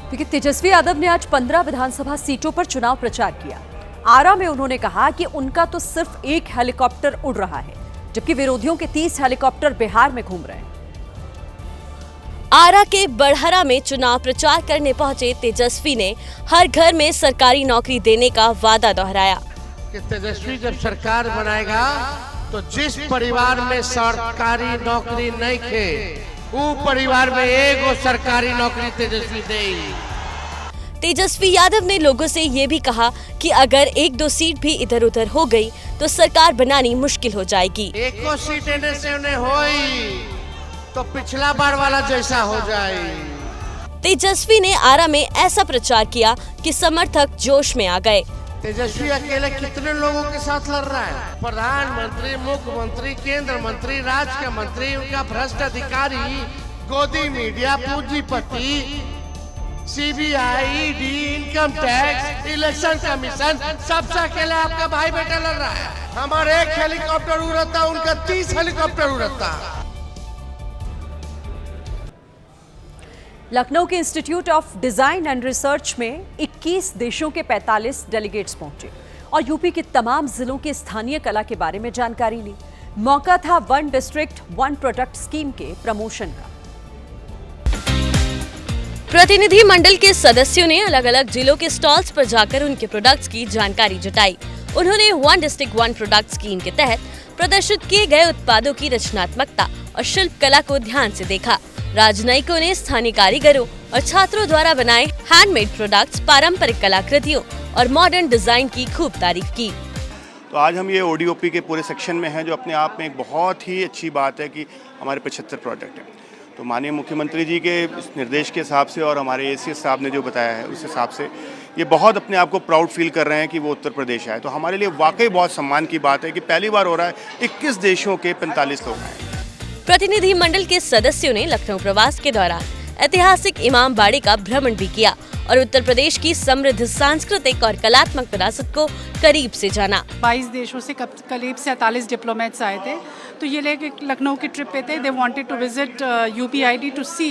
देखिए, तेजस्वी यादव ने आज 15 विधानसभा सीटों पर चुनाव प्रचार किया। आरा में उन्होंने कहा कि उनका तो सिर्फ एक हेलीकॉप्टर उड़ रहा है, जबकि विरोधियों के 30 हेलीकॉप्टर बिहार में घूम रहे हैं। आरा के बड़हरा में चुनाव प्रचार करने पहुंचे तेजस्वी ने हर घर में सरकारी नौकरी देने का वादा दोहराया कि तेजस्वी जब सरकार बनाएगा तो जिस परिवार में सरकारी नौकरी नहीं थे, वो परिवार में एगो सरकारी नौकरी तेजस्वी देगी। तेजस्वी यादव ने लोगों से ये भी कहा कि अगर 1-2 सीट भी इधर उधर हो गई तो सरकार बनानी मुश्किल हो जाएगी। एको सीट एने से उन्हें होई तो पिछला बार वाला जैसा हो जाए। तेजस्वी ने आरा में ऐसा प्रचार किया कि समर्थक जोश में आ गए। तेजस्वी अकेले कितने लोगों के साथ लड़ रहा है? प्रधानमंत्री, मुख्यमंत्री, केंद्र मंत्री, राज्य के मंत्री, उनका भ्रष्ट अधिकारी, गोदी मीडिया, पूंजीपति, CBI, ED, income tax, election commission, सबसे अकेले आपका भाई बेटा लड़ रहा है। हमारे एक हेलीकॉप्टर उड़ता, उनका 30 हेलीकॉप्टर उड़ता। लखनऊ के institute of design and research में 21 देशों के 45 डेलीगेट्स पहुंचे और यूपी के तमाम जिलों के स्थानीय कला के बारे में जानकारी ली। मौका था 1 डिस्ट्रिक्ट 1 प्रोडक्ट स्कीम के प्रमोशन का। प्रतिनिधि मंडल के सदस्यों ने अलग अलग जिलों के स्टॉल्स पर जाकर उनके प्रोडक्ट्स की जानकारी जुटाई। उन्होंने 1 डिस्ट्रिक्ट 1 प्रोडक्ट स्कीम के तहत प्रदर्शित किए गए उत्पादों की रचनात्मकता और शिल्प कला को ध्यान से देखा। राजनयिकों ने स्थानीय कारीगरों और छात्रों द्वारा बनाए हैंडमेड प्रोडक्ट्स, पारंपरिक कलाकृतियों और मॉडर्न डिजाइन की खूब तारीफ की। तो आज हम ये ओडीओपी के पूरे सेक्शन में हैं, जो अपने आप में एक बहुत ही अच्छी बात है कि हमारे 75 प्रोडक्ट हैं। तो माननीय मुख्यमंत्री जी के निर्देश के हिसाब से और हमारे एसीएस साहब ने जो बताया है उस हिसाब से ये बहुत अपने आप को प्राउड फील कर रहे हैं कि वो उत्तर प्रदेश आए। तो हमारे लिए वाकई बहुत सम्मान की बात है कि पहली बार हो रहा है 21 देशों के 45 लोग आए। प्रतिनिधि मंडल के सदस्यों ने लखनऊ प्रवास के दौरान ऐतिहासिक इमामबाड़ी का भ्रमण भी किया और उत्तर प्रदेश की समृद्ध सांस्कृतिक और कलात्मक विरासत को करीब से जाना। 22 देशों से करीब 47 डिप्लोमेट्स आए थे, तो ये लेके लखनऊ की ट्रिप पे थे। They wanted to visit UPID to see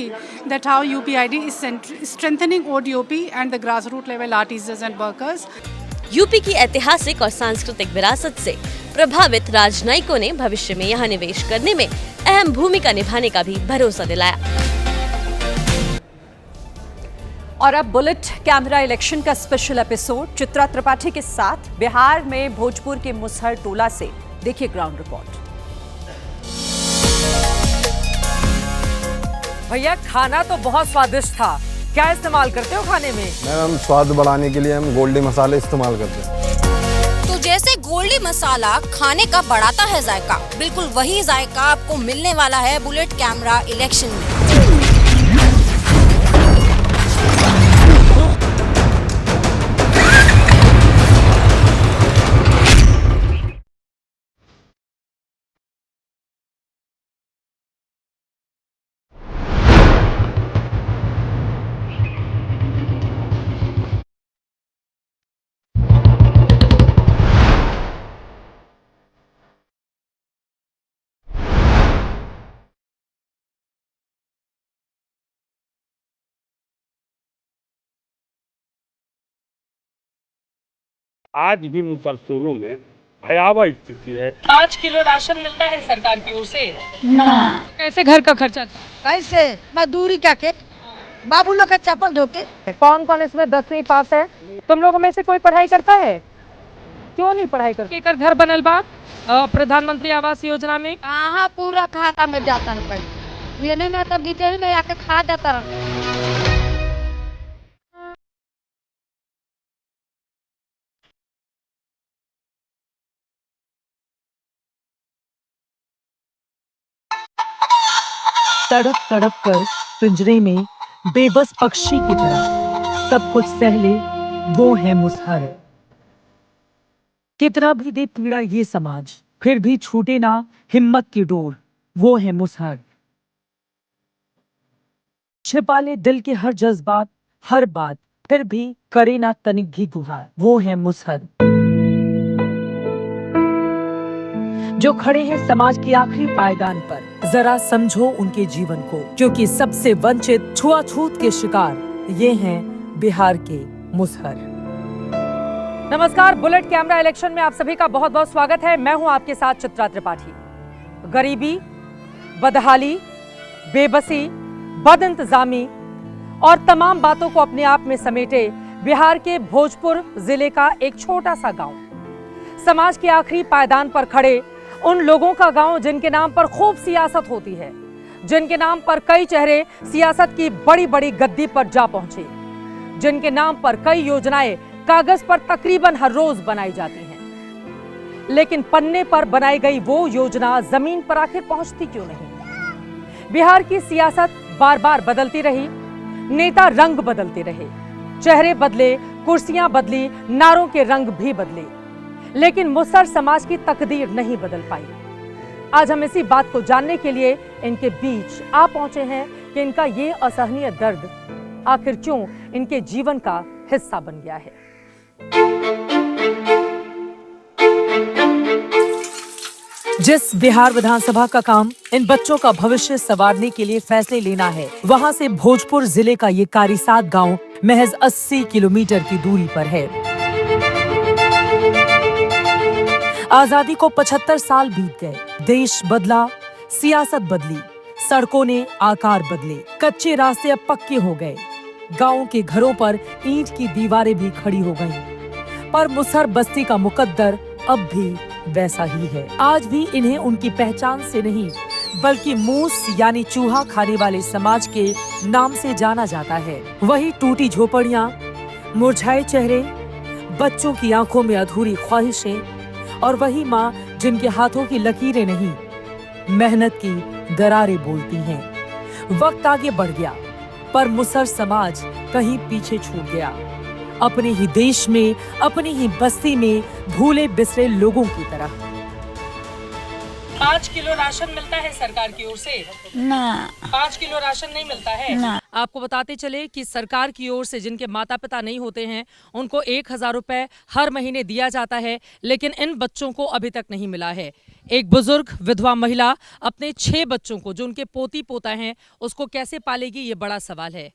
that how UPID is strengthening ODOP and the grass root level artisans and workers. UP की ऐतिहासिक और सांस्कृतिक विरासत से प्रभावित राजनयिकों ने भविष्य में यहाँ निवेश करने में अहम भूमिका निभाने का भी भरोसा दिलाया। और अब बुलेट कैमरा इलेक्शन का स्पेशल एपिसोड चित्रा त्रिपाठी के साथ बिहार में भोजपुर के मुसहर टोला से देखिए ग्राउंड रिपोर्ट। भैया खाना तो बहुत स्वादिष्ट था, क्या इस्तेमाल करते हो खाने में? मैम स्वाद बढ़ाने के लिए हम गोल्डी मसाले इस्तेमाल करते हैं। तो जैसे गोल्डी मसाला खाने का बढ़ाता है जायका, बिल्कुल वही जायका आपको मिलने वाला है बुलेट कैमरा इलेक्शन में। आज भी मुफस्सिरों में भयावह स्थिति है। 5 किलो राशन मिलता है सरकार की ओर से ना। कैसे घर का खर्चा? कैसे मजदूरी करके बाबू लोग का चप्पल धोके। कौन कौन इसमें 10वीं पास है? तुम लोगों में से कोई पढ़ाई करता है? क्यों नहीं पढ़ाई करते? एक घर बनल बा प्रधानमंत्री आवास योजना में कहाँ पूरा खाता में जाता है पैसा, ये नहीं मैं तब डिटेल में आके खा जाता रहा। तड़प तड़प कर पिंजरे में बेबस पक्षी की तरह सब कुछ सह ले, वो है मुसहर। कितना भी दे पीड़ा ये समाज, फिर भी छूटे ना हिम्मत की डोर, वो है मुसहर। छिपा ले दिल के हर जज्बात, हर बात, फिर भी करे ना तनिक भी गुहार, वो है मुसहर। जो खड़े हैं समाज की आखिरी पायदान पर, जरा समझो उनके जीवन को, क्योंकि सबसे वंचित छुआछूत के शिकार ये हैं बिहार के मुसहर। नमस्कार, बुलेट कैमरा इलेक्शन में आप सभी का बहुत बहुत स्वागत है। मैं हूं आपके साथ चित्रा त्रिपाठी। गरीबी, बदहाली, बेबसी, बदइंतजामी और तमाम बातों को अपने आप में समेटे बिहार के भोजपुर जिले का एक छोटा सा गांव, समाज के आखिरी पायदान पर खड़े उन लोगों का गांव जिनके नाम पर खूब सियासत होती है, जिनके नाम पर कई चेहरे सियासत की बड़ी बड़ी गद्दी पर जा पहुंचे, जिनके नाम पर कई योजनाएं कागज पर तकरीबन हर रोज बनाई जाती हैं, लेकिन पन्ने पर बनाई गई वो योजना जमीन पर आखिर पहुंचती क्यों नहीं? बिहार की सियासत बार बार बदलती रही, नेता रंग बदलते रहे, चेहरे बदले, कुर्सियां बदली, नारों के रंग भी बदले, लेकिन मुसहर समाज की तकदीर नहीं बदल पाई। आज हम इसी बात को जानने के लिए इनके बीच आ पहुंचे हैं कि इनका ये असहनीय दर्द आखिर क्यों इनके जीवन का हिस्सा बन गया है। जिस बिहार विधानसभा का काम इन बच्चों का भविष्य संवारने के लिए फैसले लेना है, वहां से भोजपुर जिले का ये कारीसात गांव महज 80 किलोमीटर की दूरी पर है। आजादी को 75 साल बीत गए, देश बदला, सियासत बदली, सड़कों ने आकार बदले, कच्चे रास्ते अब पक्के हो गए, गांव के घरों पर ईंट की दीवारें भी खड़ी हो गईं, पर मुसहर बस्ती का मुकद्दर अब भी वैसा ही है। आज भी इन्हें उनकी पहचान से नहीं, बल्कि मूस यानी चूहा खाने वाले समाज के नाम से जाना जाता है। वही टूटी झोपड़ियां, मुरझाए चेहरे, बच्चों की आंखों में अधूरी ख्वाहिशें, और वही माँ जिनके हाथों की लकीरें नहीं, मेहनत की दरारें बोलती हैं। वक्त आगे बढ़ गया, पर मुसहर समाज कहीं पीछे छूट गया। अपने ही देश में, अपनी ही बस्ती में भूले बिसरे लोगों की तरह। 5 किलो राशन मिलता है सरकार की ओर से ना। 5 किलो राशन नहीं मिलता है ना। आपको बताते चले कि सरकार की ओर से जिनके माता पिता नहीं होते हैं उनको 1000 रुपए हर महीने दिया जाता है, लेकिन इन बच्चों को अभी तक नहीं मिला है। एक बुजुर्ग विधवा महिला अपने 6 बच्चों को, जो उनके पोती पोता हैं, उसको कैसे पालेगी, ये बड़ा सवाल है।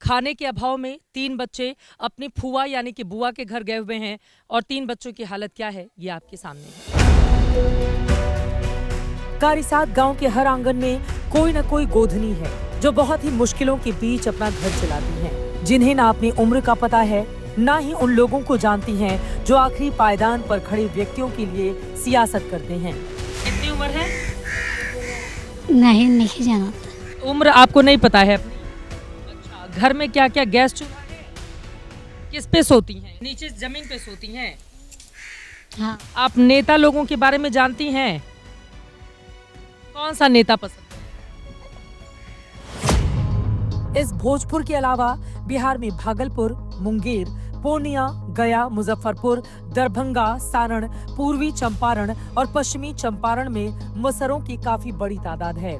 खाने के अभाव में 3 बच्चे अपनी फुआ यानी कि बुआ के घर गए हुए हैं, और 3 बच्चों की हालत क्या है ये आपके सामने है। कारीसात गांव के हर आंगन में कोई न कोई गोधनी है, जो बहुत ही मुश्किलों के बीच अपना घर चलाती है, जिन्हें ना अपनी उम्र का पता है, ना ही उन लोगों को जानती हैं जो आखिरी पायदान पर खड़े व्यक्तियों के लिए सियासत करते हैं। कितनी उम्र है? नहीं जाना। उम्र आपको नहीं पता है अपनी? अच्छा, घर में क्या क्या गैस चूल्हा है? किस पे सोती हैं? नीचे जमीन पे सोती हैं? हाँ। आप नेता लोगों के बारे में जानती हैं? कौन सा नेता पसंद है? इस भोजपुर के अलावा बिहार में भागलपुर, मुंगेर, पूर्णिया, गया, मुजफ्फरपुर, दरभंगा, सारण, पूर्वी चंपारण और पश्चिमी चंपारण में मुसहरों की काफी बड़ी तादाद है।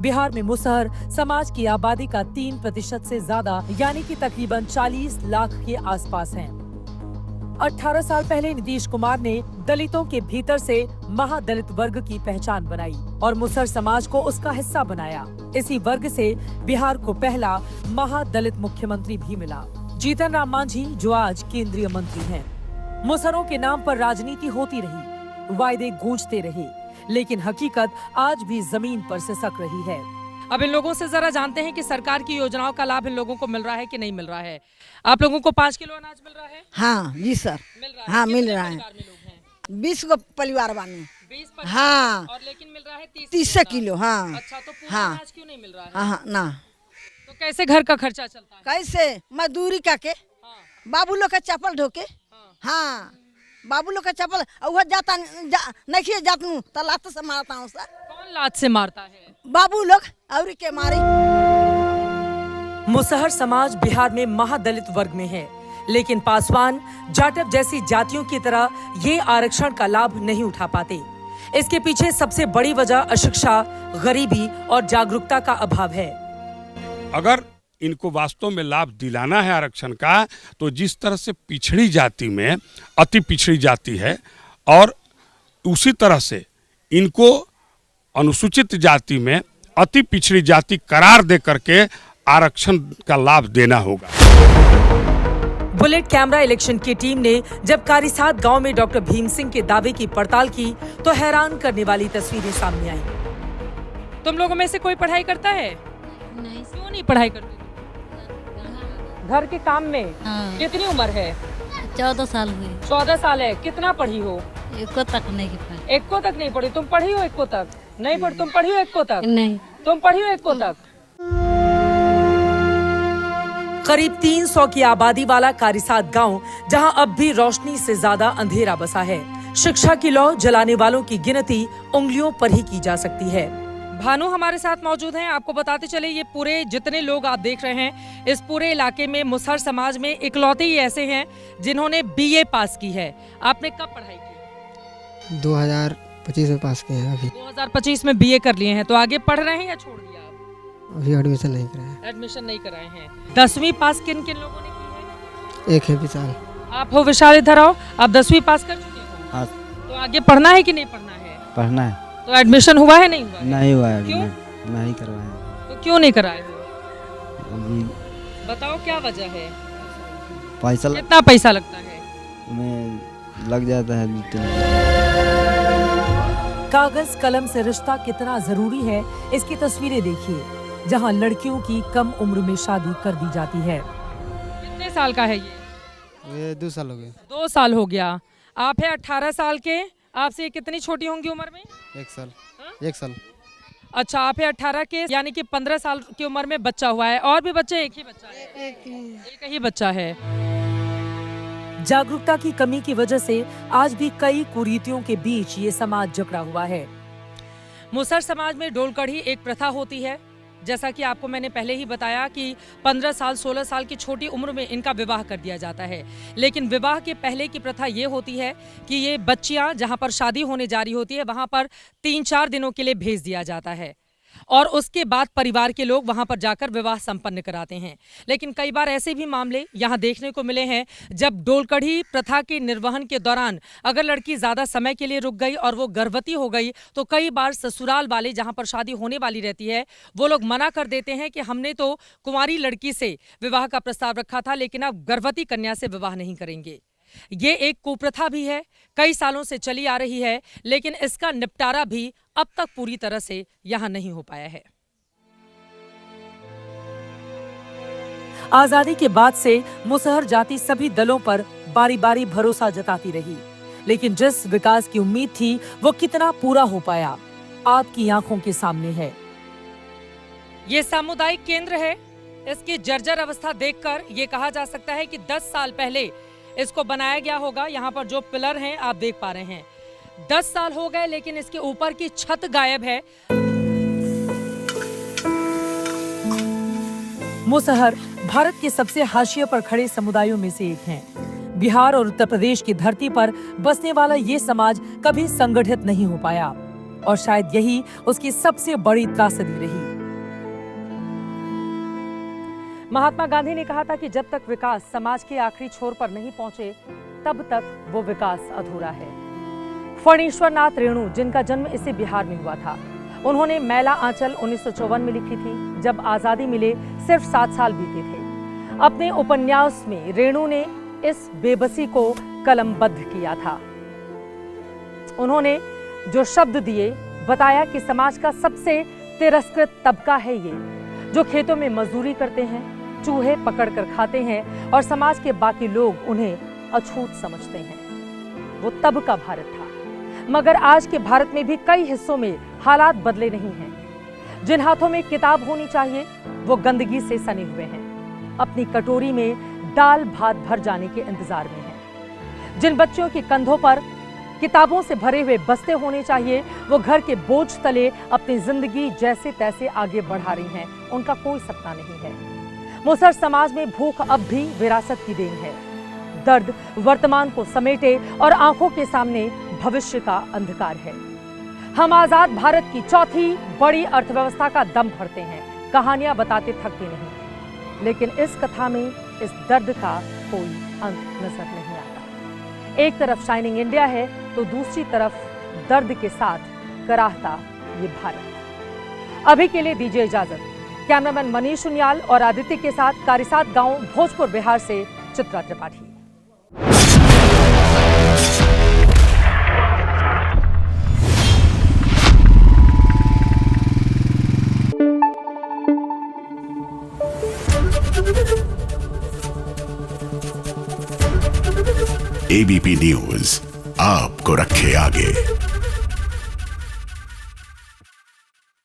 बिहार में मुसहर समाज की आबादी का 3% से ज्यादा यानी कि तकरीबन 40 लाख के आसपास हैं। 18 साल पहले नीतीश कुमार ने दलितों के भीतर से महादलित वर्ग की पहचान बनाई और मुसहर समाज को उसका हिस्सा बनाया। इसी वर्ग से बिहार को पहला महादलित मुख्यमंत्री भी मिला, जीतन राम मांझी, जो आज केंद्रीय मंत्री हैं। मुसहरों के नाम पर राजनीति होती रही, वायदे गूंजते रहे, लेकिन हकीकत आज भी जमीन पर सिसक रही है। अब इन लोगों से जरा जानते हैं कि सरकार की योजनाओं का लाभ इन लोगों को मिल रहा है कि नहीं मिल रहा है। आप लोगों को 5 किलो अनाज मिल रहा है? हाँ जी सर, मिल रहा है। हाँ मिल कितने रहा है। परिवार में लोग हैं? 20 को परिवार वाले। 20 हाँ। और लेकिन मिल रहा है 30 किलो। हाँ। अच्छा, तो पूरा हाँ। अनाज क्यों नहीं मिल रहा है? हाँ ना। तो कैसे घर का खर्चा चलता है? कैसे मजदूरी करके, बाबू लोग का चप्पल ढोके। हाँ, बाबू लोग का चप्पल वह जाता नहीं जातू तो लात से मारता हूँ सर। कौन लात से मारता है? बाबू लोग और के मारे। मुसहर समाज बिहार में महादलित वर्ग में है, लेकिन पासवान, जाटव जैसी जातियों की तरह ये आरक्षण का लाभ नहीं उठा पाते। इसके पीछे सबसे बड़ी वजह अशिक्षा, गरीबी और जागरूकता का अभाव है। अगर इनको वास्तव में लाभ दिलाना है आरक्षण का, तो जिस तरह से पिछड़ी जाति में अति पिछड़ी जाति है और उसी तरह से इनको अनुसूचित जाति में अति पिछड़ी जाति करार दे करके आरक्षण का लाभ देना होगा। बुलेट कैमरा इलेक्शन की टीम ने जब कारिसाद गांव में डॉक्टर भीम सिंह के दावे की पड़ताल की तो हैरान करने वाली तस्वीरें सामने आई। तुम लोगों में से कोई पढ़ाई करता है? नहीं। क्यों नहीं पढ़ाई करते? घर के काम में? हाँ। कितनी उम्र है? 14 साल हुए। 14 साल है। कितना पढ़ी हो? एको तक नहीं पढ़ी। एको तक नहीं पढ़ी? तुम पढ़ी हो एको तक? नहीं पढ़, तुम पढ़ी हो एको तक? नहीं। तुम पढ़ी हो एको तक? करीब 300 की आबादी वाला कारिसाद गांव, जहां अब भी रोशनी से ज्यादा अंधेरा बसा है। शिक्षा की लौ जलाने वालों की गिनती उंगलियों पर ही की जा सकती है। भानु हमारे साथ मौजूद हैं। आपको बताते चले, ये पूरे जितने लोग आप देख रहे हैं, इस पूरे इलाके में मुसहर समाज में इकलौते ही ऐसे हैं जिन्होंने BA पास की है। आपने कब पढ़ाई की? 2025 में पास किए हैं। अभी 2025 में BA कर लिए हैं। तो आगे पढ़ रहे हैं या छोड़ दिया आप? अभी एडमिशन नहीं कराया। एडमिशन नहीं कराए हैं। 10वीं पास किन किन लोगों ने की है? एक है विशाल। आप हो विशाल, इधर आओ। आप 10वीं पास कर चुके हो? हाँ। तो आगे पढ़ना है कि नहीं पढ़ना है? पढ़ना है। तो एडमिशन हुआ है नहीं हुआ? नहीं हुआ है। क्यों? नहीं करवाया। तो क्यों नहीं कराए हो? अभी बताओ क्या वजह है? पैसा कितना पैसा लगता है? में लग जाता है। कागज कलम से रिश्ता कितना जरूरी है, इसकी तस्वीरें देखिए, जहां लड़कियों की कम उम्र में शादी कर दी जाती है। कितने साल का है ये 2 साल हो गए। 2 साल हो गया। आप है 18 साल के। आपसे कितनी छोटी होंगी उम्र में? 1 साल। 1 साल। अच्छा, आप है 18 के, यानी कि 15 साल की उम्र में बच्चा हुआ है। और भी बच्चे? एक ही बच्चा है? एक ही बच्चा है। जागरूकता की कमी की वजह से आज भी कई कुरीतियों के बीच ये समाज जकड़ा हुआ है। मुसहर समाज में डोल कढ़ी एक प्रथा होती है। जैसा कि आपको मैंने पहले ही बताया कि 15 साल 16 साल की छोटी उम्र में इनका विवाह कर दिया जाता है। लेकिन विवाह के पहले की प्रथा ये होती है कि ये बच्चियां जहां पर शादी होने जा रही होती है वहां पर 3-4 दिनों के लिए भेज दिया जाता है और उसके बाद परिवार के लोग वहां पर जाकर विवाह संपन्न कराते हैं। लेकिन कई बार ऐसे भी मामले यहां देखने को मिले हैं जब डोलकढ़ी प्रथा के निर्वहन के दौरान अगर लड़की ज़्यादा समय के लिए रुक गई और वो गर्भवती हो गई तो कई बार ससुराल वाले जहां पर शादी होने वाली रहती है वो लोग मना कर देते हैं कि हमने तो कुंवारी लड़की से विवाह का प्रस्ताव रखा था, लेकिन अब गर्भवती कन्या से विवाह नहीं करेंगे। ये एक कुप्रथा भी है, कई सालों से चली आ रही है, लेकिन इसका निपटारा भी अब तक पूरी तरह से यहाँ नहीं हो पाया है। आजादी के बाद से मुसहर जाति सभी दलों पर बारी बारी भरोसा जताती रही, लेकिन जिस विकास की उम्मीद थी वो कितना पूरा हो पाया आपकी आंखों के सामने है। ये सामुदायिक केंद्र है। इसकी जर्जर अवस्था देखकर ये कहा जा सकता है कि 10 साल पहले इसको बनाया गया होगा। यहाँ पर जो पिलर हैं आप देख पा रहे हैं, 10 साल हो गए लेकिन इसके ऊपर की छत गायब है। मुसहर भारत के सबसे हाशिए पर खड़े समुदायों में से एक हैं। बिहार और उत्तर प्रदेश की धरती पर बसने वाला ये समाज कभी संगठित नहीं हो पाया और शायद यही उसकी सबसे बड़ी त्रासदी रही। महात्मा गांधी ने कहा था कि जब तक विकास समाज के आखिरी छोर पर नहीं पहुंचे तब तक वो विकास अधूरा है। फणीश्वर नाथ रेणु, जिनका जन्म इसी बिहार में हुआ था, उन्होंने मैला आंचल 1954 में लिखी थी, जब आजादी मिले सिर्फ 7 साल बीते थे। अपने उपन्यास में रेणु ने इस बेबसी को कलमबद्ध किया था। उन्होंने जो शब्द दिए, बताया कि समाज का सबसे तिरस्कृत तबका है ये, जो खेतों में मजदूरी करते हैं, चूहे पकड़कर खाते हैं और समाज के बाकी लोग उन्हें अछूत समझते हैं। वो तब का भारत था। मगर आज के भारत में भी कई हिस्सों में हालात बदले नहीं हैं। जिन हाथों में किताब होनी चाहिए वो गंदगी से सने हुए हैं, अपनी कटोरी में दाल भात भर जाने के इंतजार में हैं। जिन बच्चों के कंधों पर किताबों से भरे हुए बस्ते होने चाहिए वो घर के बोझ तले अपनी जिंदगी जैसे तैसे आगे बढ़ा रही हैं, उनका कोई सपना नहीं है। मुसहर समाज में भूख अब भी विरासत की देन है। दर्द वर्तमान को समेटे और आंखों के सामने भविष्य का अंधकार है। हम आजाद भारत की चौथी बड़ी अर्थव्यवस्था का दम भरते हैं, कहानियां बताते थकते नहीं, लेकिन इस कथा में इस दर्द का कोई अंत नजर नहीं आता। एक तरफ शाइनिंग इंडिया है तो दूसरी तरफ दर्द के साथ कराहता ये भारत। अभी के लिए दीजिए इजाजत। कैमरामैन मनीष उनियाल और आदित्य के साथ कारिसात गांव, भोजपुर, बिहार से चित्रा त्रिपाठी। एबीपी न्यूज आपको रखे आगे।